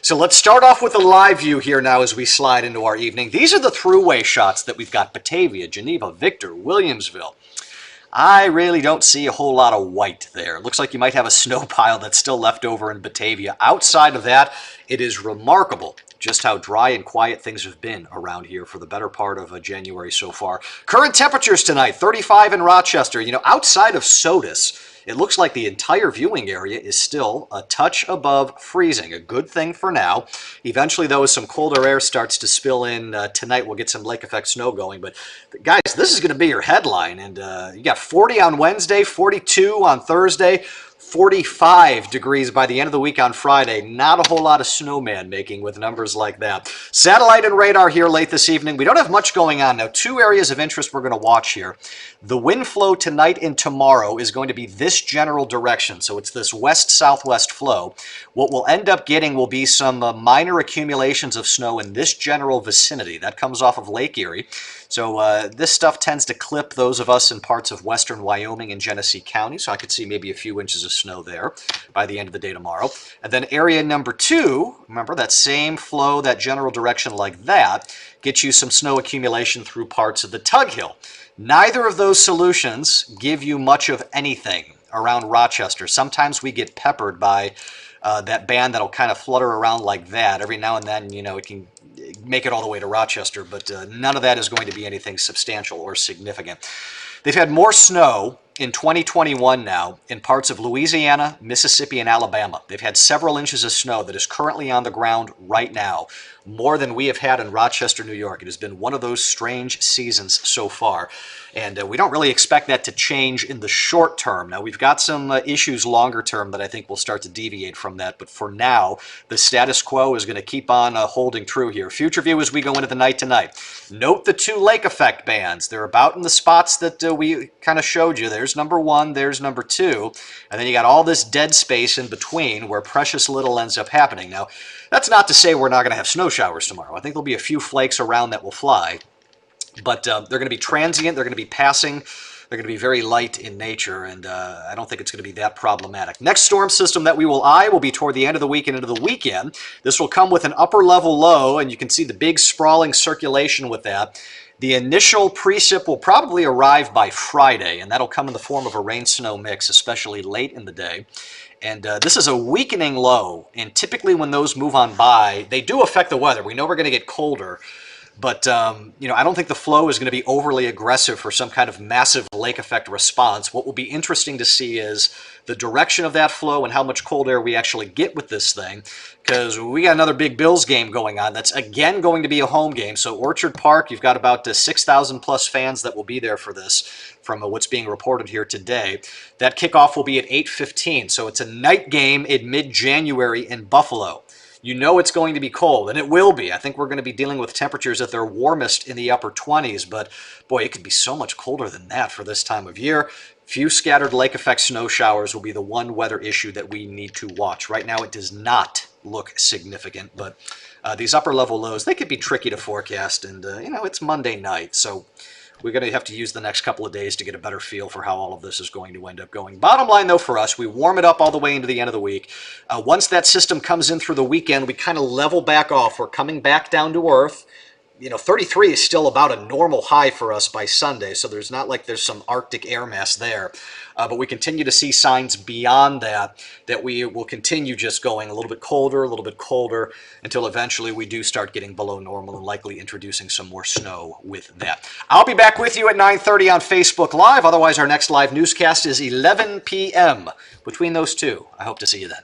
So let's start off with a live view here now as we slide into our evening. These are the throughway shots that we've got: Batavia, Geneva, Victor, Williamsville. I really don't see a whole lot of white there. It looks like you might have a snow pile that's still left over in Batavia. Outside of that, it is remarkable just how dry and quiet things have been around here for the better part of January so far. Current temperatures tonight, 35 in Rochester. You know, outside of SOTUS, it looks like the entire viewing area is still a touch above freezing. A good thing for now. Eventually, though, as some colder air starts to spill in tonight, we'll get some lake effect snow going. But guys, this is going to be your headline. And you got 40 on Wednesday, 42 on Thursday, 45 degrees by the end of the week on Friday. Not a whole lot of snowman making with numbers like that. Satellite and radar here late this evening. We don't have much going on now. Two areas of interest we're going to watch here. The wind flow tonight and tomorrow is going to be this general direction. So it's this west-southwest flow. What we'll end up getting will be some minor accumulations of snow in this general vicinity. That comes off of Lake Erie. So this stuff tends to clip those of us in parts of western Wyoming and Genesee County, so I could see maybe a few inches of snow there by the end of the day tomorrow. And then area number 2, remember that same flow, that general direction like that, gets you some snow accumulation through parts of the Tug Hill. Neither of those solutions give you much of anything around Rochester. Sometimes we get peppered by that band that'll kind of flutter around like that. Every now and then, you know, it can make it all the way to Rochester, but none of that is going to be anything substantial or significant. They've had more snow in 2021 now in parts of Louisiana, Mississippi, and Alabama. They've had several inches of snow that is currently on the ground right now, more than we have had in Rochester, New York. It has been one of those strange seasons so far, and we don't really expect that to change in the short term. Now, we've got some issues longer term that I think will start to deviate from that, but for now, the status quo is going to keep on holding true here. Future view as we go into the night tonight. Note the 2 lake effect bands. They're about in the spots that we kind of showed you. There's number 1, there's number 2, and then you got all this dead space in between where precious little ends up happening. Now, that's not to say we're not going to have snow showers tomorrow. I think there'll be a few flakes around that will fly, but they're going to be transient, they're going to be passing, they're going to be very light in nature, and I don't think it's going to be that problematic. Next storm system that we will eye will be toward the end of the week and into the weekend. This will come with an upper level low, and you can see the big sprawling circulation with that. The initial precip will probably arrive by Friday, and that'll come in the form of a rain-snow mix, especially late in the day. And this is a weakening low, and typically when those move on by, they do affect the weather. We know we're going to get colder, but you know, I don't think the flow is going to be overly aggressive for some kind of massive lake effect response. What will be interesting to see is the direction of that flow and how much cold air we actually get with this thing, because we got another big Bills game going on. That's again going to be a home game. So Orchard Park, you've got about 6,000 plus fans that will be there for this, from what's being reported here today. That kickoff will be at 8:15, so it's a night game in mid-January in Buffalo. You know it's going to be cold, and it will be. I think we're going to be dealing with temperatures at their warmest in the upper 20s, but boy, it could be so much colder than that for this time of year. Few scattered lake effect snow showers will be the one weather issue that we need to watch. Right now, it does not look significant, but these upper level lows, they could be tricky to forecast, and you know, it's Monday night, so we're going to have to use the next couple of days to get a better feel for how all of this is going to end up going. Bottom line, though, for us, we warm it up all the way into the end of the week. Once that system comes in through the weekend, we kind of level back off. We're coming back down to earth. You know, 33 is still about a normal high for us by Sunday, so there's not like there's some Arctic air mass there. But we continue to see signs beyond that, that we will continue just going a little bit colder, until eventually we do start getting below normal and likely introducing some more snow with that. I'll be back with you at 9:30 on Facebook Live. Otherwise, our next live newscast is 11 p.m. Between those two, I hope to see you then.